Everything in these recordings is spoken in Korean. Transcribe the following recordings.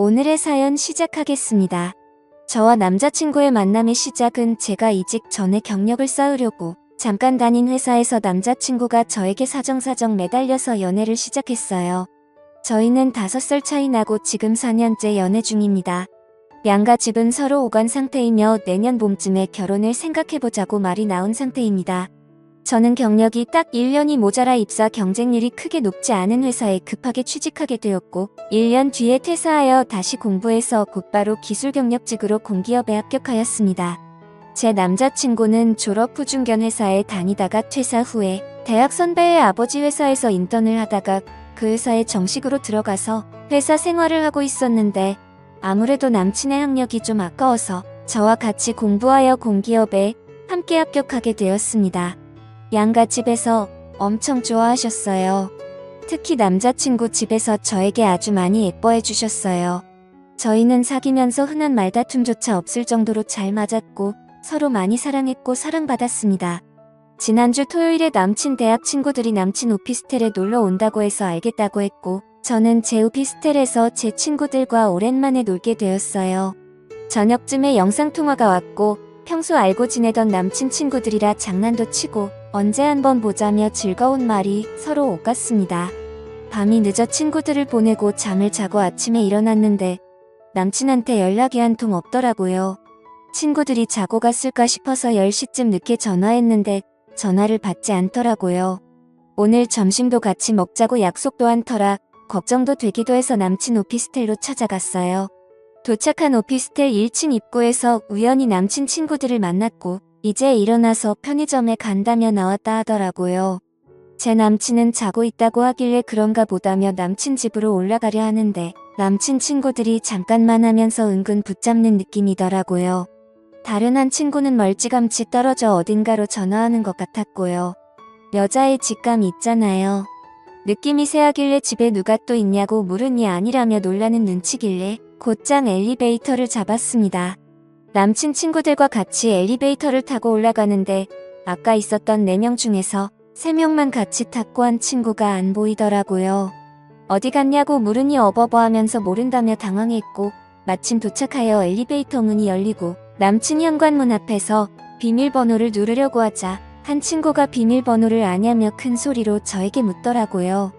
오늘의 사연 시작하겠습니다. 저와 남자친구의 만남의 시작은 제가 이직 전에 경력을 쌓으려고 잠깐 다닌 회사에서 남자친구가 저에게 사정사정 매달려서 연애를 시작했어요. 저희는 5살 차이 나고 지금 4년째 연애 중입니다. 양가 집은 서로 오간 상태이며 내년 봄쯤에 결혼을 생각해보자고 말이 나온 상태입니다. 저는 경력이 딱 1년이 모자라 입사 경쟁률이 크게 높지 않은 회사에 급하게 취직하게 되었고 1년 뒤에 퇴사하여 다시 공부해서 곧바로 기술 경력직으로 공기업에 합격하였습니다. 제 남자친구는 졸업 후 중견 회사에 다니다가 퇴사 후에 대학 선배의 아버지 회사에서 인턴을 하다가 그 회사에 정식으로 들어가서 회사 생활을 하고 있었는데 아무래도 남친의 학력이 좀 아까워서 저와 같이 공부하여 공기업에 함께 합격하게 되었습니다. 양가 집에서 엄청 좋아하셨어요. 특히 남자친구 집에서 저에게 아주 많이 예뻐해 주셨어요. 저희는 사귀면서 흔한 말다툼조차 없을 정도로 잘 맞았고 서로 많이 사랑했고 사랑받았습니다. 지난주 토요일에 남친 대학 친구들이 남친 오피스텔에 놀러 온다고 해서 알겠다고 했고 저는 제 오피스텔에서 제 친구들과 오랜만에 놀게 되었어요. 저녁쯤에 영상통화가 왔고 평소 알고 지내던 남친 친구들이라 장난도 치고 언제 한번 보자며 즐거운 말이 서로 오갔습니다. 밤이 늦어 친구들을 보내고 잠을 자고 아침에 일어났는데 남친한테 연락이 한 통 없더라고요. 친구들이 자고 갔을까 싶어서 10시쯤 늦게 전화했는데 전화를 받지 않더라고요. 오늘 점심도 같이 먹자고 약속도 한 터라 걱정도 되기도 해서 남친 오피스텔로 찾아갔어요. 도착한 오피스텔 1층 입구에서 우연히 남친 친구들을 만났고 이제 일어나서 편의점에 간다며 나왔다 하더라고요. 제 남친은 자고 있다고 하길래 그런가 보다며 남친 집으로 올라가려 하는데 남친 친구들이 잠깐만 하면서 은근 붙잡는 느낌이더라고요. 다른 한 친구는 멀찌감치 떨어져 어딘가로 전화하는 것 같았고요. 여자의 직감 있잖아요. 느낌이 세하길래 집에 누가 또 있냐고 물으니 아니라며 놀라는 눈치길래 곧장 엘리베이터를 잡았습니다. 남친 친구들과 같이 엘리베이터를 타고 올라가는데 아까 있었던 4명 중에서 3명만 같이 탔고 한 친구가 안 보이더라고요. 어디 갔냐고 물으니 어버버 하면서 모른다며 당황했고 마침 도착하여 엘리베이터 문이 열리고 남친 현관문 앞에서 비밀번호를 누르려고 하자 한 친구가 비밀번호를 아냐며 큰 소리로 저에게 묻더라고요.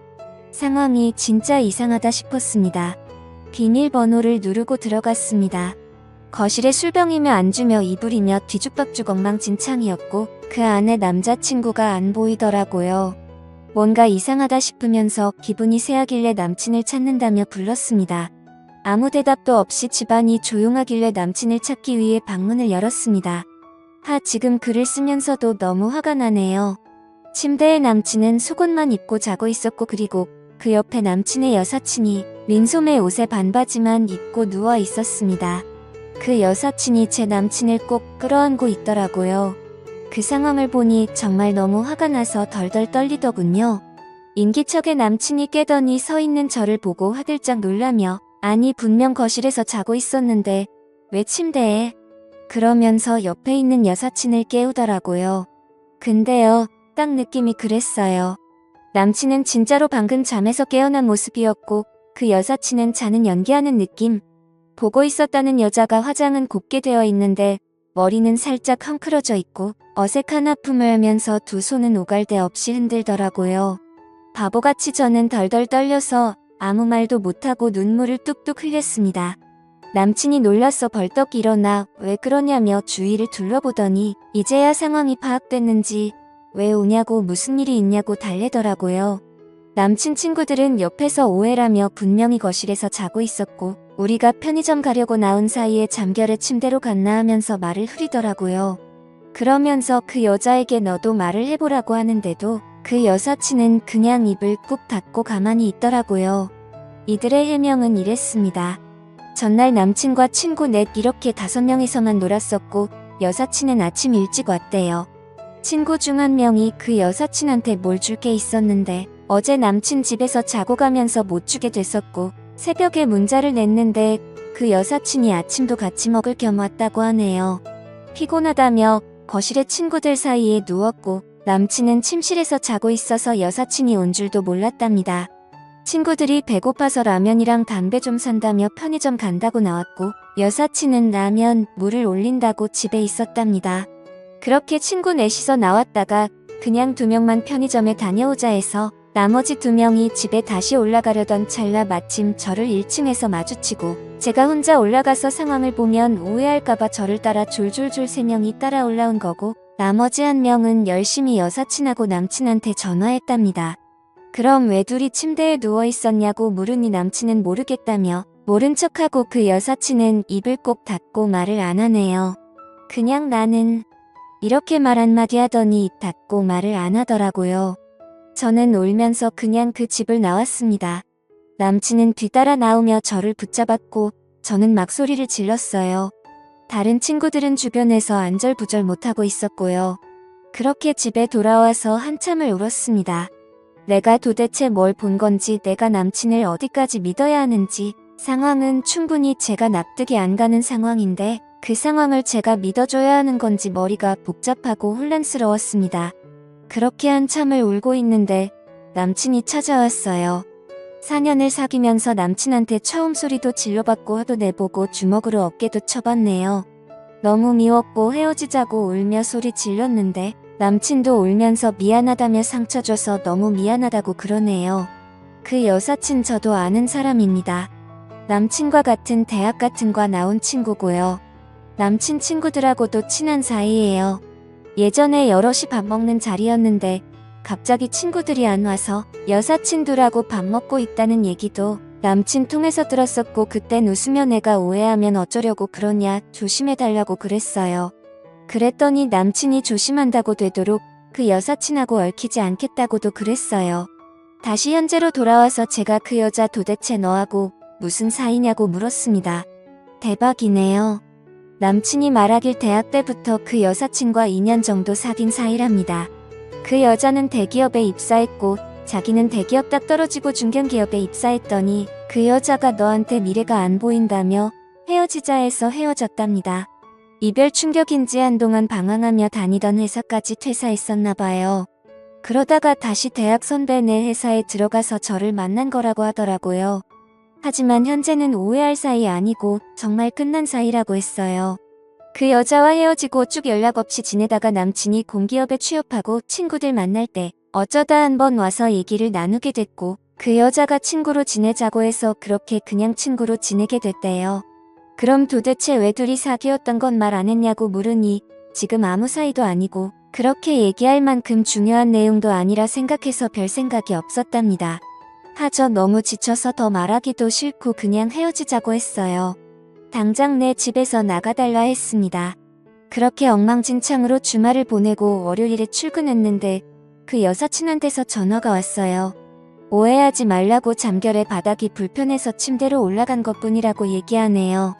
상황이 진짜 이상하다 싶었습니다. 비밀번호를 누르고 들어갔습니다. 거실에 술병이며 안주며 이불이며 뒤죽박죽 엉망진창이었고 그 안에 남자친구가 안 보이더라고요. 뭔가 이상하다 싶으면서 기분이 쎄하길래 남친을 찾는다며 불렀습니다. 아무 대답도 없이 집안이 조용하길래 남친을 찾기 위해 방문을 열었습니다. 지금 글을 쓰면서도 너무 화가 나네요. 침대에 남친은 속옷만 입고 자고 있었고 그리고 그 옆에 남친의 여사친이 민소매 옷에 반바지만 입고 누워 있었습니다. 그 여사친이 제 남친을 꼭 끌어안고 있더라고요. 그 상황을 보니 정말 너무 화가 나서 덜덜 떨리더군요. 인기척에 남친이 깨더니 서 있는 저를 보고 화들짝 놀라며 아니 분명 거실에서 자고 있었는데 왜 침대에? 그러면서 옆에 있는 여사친을 깨우더라고요. 근데요, 딱 느낌이 그랬어요. 남친은 진짜로 방금 잠에서 깨어난 모습이었고 그 여사친은 자는 연기하는 느낌. 보고 있었다는 여자가 화장은 곱게 되어 있는데 머리는 살짝 헝클어져 있고 어색한 하품을 하면서 두 손은 오갈데 없이 흔들더라고요. 바보같이 저는 덜덜 떨려서 아무 말도 못하고 눈물을 뚝뚝 흘렸습니다. 남친이 놀라서 벌떡 일어나 왜 그러냐며 주위를 둘러보더니 이제야 상황이 파악됐는지 왜 우냐고 무슨 일이 있냐고 달래더라고요. 남친 친구들은 옆에서 오해라며 분명히 거실에서 자고 있었고 우리가 편의점 가려고 나온 사이에 잠결에 침대로 갔나 하면서 말을 흐리더라고요. 그러면서 그 여자에게 너도 말을 해보라고 하는데도 그 여사친은 그냥 입을 꾹 닫고 가만히 있더라고요. 이들의 해명은 이랬습니다. 전날 남친과 친구 넷 이렇게 5명이서만 놀았었고 여사친은 아침 일찍 왔대요. 친구 중 한 명이 그 여사친한테 뭘 줄 게 있었는데 어제 남친 집에서 자고 가면서 못 주게 됐었고 새벽에 문자를 냈는데 그 여사친이 아침도 같이 먹을 겸 왔다고 하네요. 피곤하다며 거실에 친구들 사이에 누웠고 남친은 침실에서 자고 있어서 여사친이 온 줄도 몰랐답니다. 친구들이 배고파서 라면이랑 담배 좀 산다며 편의점 간다고 나왔고 여사친은 라면, 물을 올린다고 집에 있었답니다. 그렇게 친구 넷이서 나왔다가 그냥 2명만 편의점에 다녀오자 해서 나머지 2명이 집에 다시 올라가려던 찰나 마침 저를 1층에서 마주치고 제가 혼자 올라가서 상황을 보면 오해할까봐 저를 따라 졸졸졸 3명이 따라 올라온 거고 나머지 1명은 열심히 여사친하고 남친한테 전화했답니다. 그럼 왜 둘이 침대에 누워 있었냐고 물으니 남친은 모르겠다며 모른 척하고 그 여사친은 입을 꼭 닫고 말을 안 하네요. 그냥 나는 이렇게 말 한마디 하더니 입 닫고 말을 안 하더라고요. 저는 울면서 그냥 그 집을 나왔습니다. 남친은 뒤따라 나오며 저를 붙잡았고 저는 막 소리를 질렀어요. 다른 친구들은 주변에서 안절부절 못하고 있었고요. 그렇게 집에 돌아와서 한참을 울었습니다. 내가 도대체 뭘 본 건지 내가 남친을 어디까지 믿어야 하는지 상황은 충분히 제가 납득이 안 가는 상황인데 그 상황을 제가 믿어줘야 하는 건지 머리가 복잡하고 혼란스러웠습니다. 그렇게 한참을 울고 있는데 남친이 찾아왔어요. 4년을 사귀면서 남친한테 처음 소리도 질러봤고 화도 내보고 주먹으로 어깨도 쳐봤네요. 너무 미웠고 헤어지자고 울며 소리 질렀는데 남친도 울면서 미안하다며 상처 줘서 너무 미안하다고 그러네요. 그 여사친 저도 아는 사람입니다. 남친과 같은 대학 같은 과 나온 친구고요. 남친 친구들하고도 친한 사이예요. 예전에 여럿이 밥 먹는 자리였는데 갑자기 친구들이 안 와서 여사친 둘하고 밥 먹고 있다는 얘기도 남친 통해서 들었었고 그땐 웃으며 내가 오해하면 어쩌려고 그러냐 조심해달라고 그랬어요. 그랬더니 남친이 조심한다고 되도록 그 여사친하고 얽히지 않겠다고도 그랬어요. 다시 현재로 돌아와서 제가 그 여자 도대체 너하고 무슨 사이냐고 물었습니다. 대박이네요. 남친이 말하길 대학 때부터 그 여사친과 2년 정도 사귄 사이랍니다. 그 여자는 대기업에 입사했고 자기는 대기업 딱 떨어지고 중견기업에 입사했더니 그 여자가 너한테 미래가 안 보인다며 헤어지자 해서 헤어졌답니다. 이별 충격인지 한동안 방황하며 다니던 회사까지 퇴사했었나 봐요. 그러다가 다시 대학 선배네 회사에 들어가서 저를 만난 거라고 하더라고요. 하지만 현재는 오해할 사이 아니고 정말 끝난 사이라고 했어요. 그 여자와 헤어지고 쭉 연락 없이 지내다가 남친이 공기업에 취업하고 친구들 만날 때 어쩌다 한번 와서 얘기를 나누게 됐고 그 여자가 친구로 지내자고 해서 그렇게 그냥 친구로 지내게 됐대요. 그럼 도대체 왜 둘이 사귀었던 건 말 안 했냐고 물으니 지금 아무 사이도 아니고 그렇게 얘기할 만큼 중요한 내용도 아니라 생각해서 별 생각이 없었답니다. 하저 너무 지쳐서 더 말하기도 싫고 그냥 헤어지자고 했어요. 당장 내 집에서 나가달라 했습니다. 그렇게 엉망진창으로 주말을 보내고 월요일에 출근했는데 그 여사친한테서 전화가 왔어요. 오해하지 말라고 잠결에 바닥이 불편해서 침대로 올라간 것뿐이라고 얘기하네요.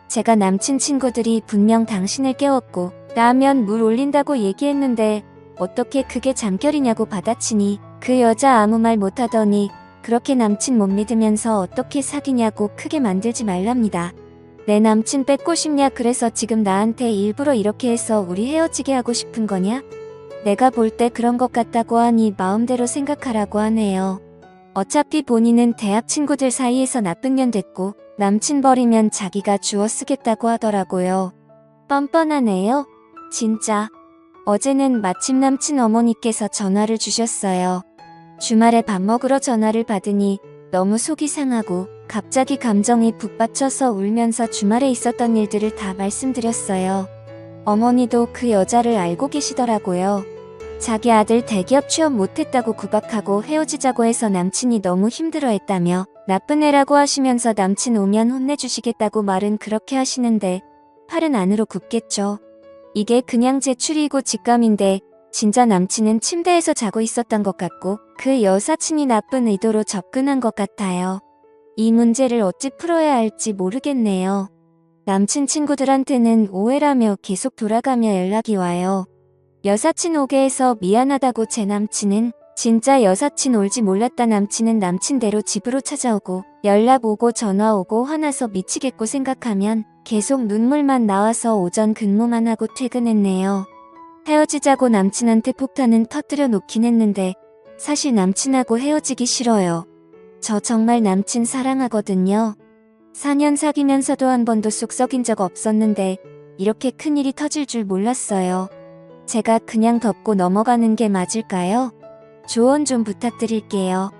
제가 남친 친구들이 분명 당신을 깨웠고 라면 물 올린다고 얘기했는데 어떻게 그게 잠결이냐고 받아치니 그 여자 아무 말 못하더니 그렇게 남친 못 믿으면서 어떻게 사귀냐고 크게 만들지 말랍니다. 내 남친 뺏고 싶냐 그래서 지금 나한테 일부러 이렇게 해서 우리 헤어지게 하고 싶은 거냐? 내가 볼 때 그런 것 같다고 하니 마음대로 생각하라고 하네요. 어차피 본인은 대학 친구들 사이에서 나쁜 년 됐고 남친 버리면 자기가 주워 쓰겠다고 하더라고요. 뻔뻔하네요. 진짜. 어제는 마침 남친 어머니께서 전화를 주셨어요. 주말에 밥 먹으러 전화를 받으니 너무 속이 상하고 갑자기 감정이 북받쳐서 울면서 주말에 있었던 일들을 다 말씀드렸어요. 어머니도 그 여자를 알고 계시더라고요. 자기 아들 대기업 취업 못했다고 구박하고 헤어지자고 해서 남친이 너무 힘들어했다며 나쁜 애라고 하시면서 남친 오면 혼내주시겠다고 말은 그렇게 하시는데 팔은 안으로 굽겠죠. 이게 그냥 제출이고 직감인데 진짜 남친은 침대에서 자고 있었던 것 같고 그 여사친이 나쁜 의도로 접근한 것 같아요. 이 문제를 어찌 풀어야 할지 모르겠네요. 남친 친구들한테는 오해라며 계속 돌아가며 연락이 와요. 여사친 오게 해서 미안하다고 제 남친은 진짜 여사친 올지 몰랐다 남친은 남친대로 집으로 찾아오고 연락 오고 전화 오고 화나서 미치겠고 생각하면 계속 눈물만 나와서 오전 근무만 하고 퇴근했네요. 헤어지자고 남친한테 폭탄은 터뜨려 놓긴 했는데 사실 남친하고 헤어지기 싫어요. 저 정말 남친 사랑하거든요. 4년 사귀면서도 한 번도 속 썩인 적 없었는데 이렇게 큰일이 터질 줄 몰랐어요. 제가 그냥 덮고 넘어가는 게 맞을까요? 조언 좀 부탁드릴게요.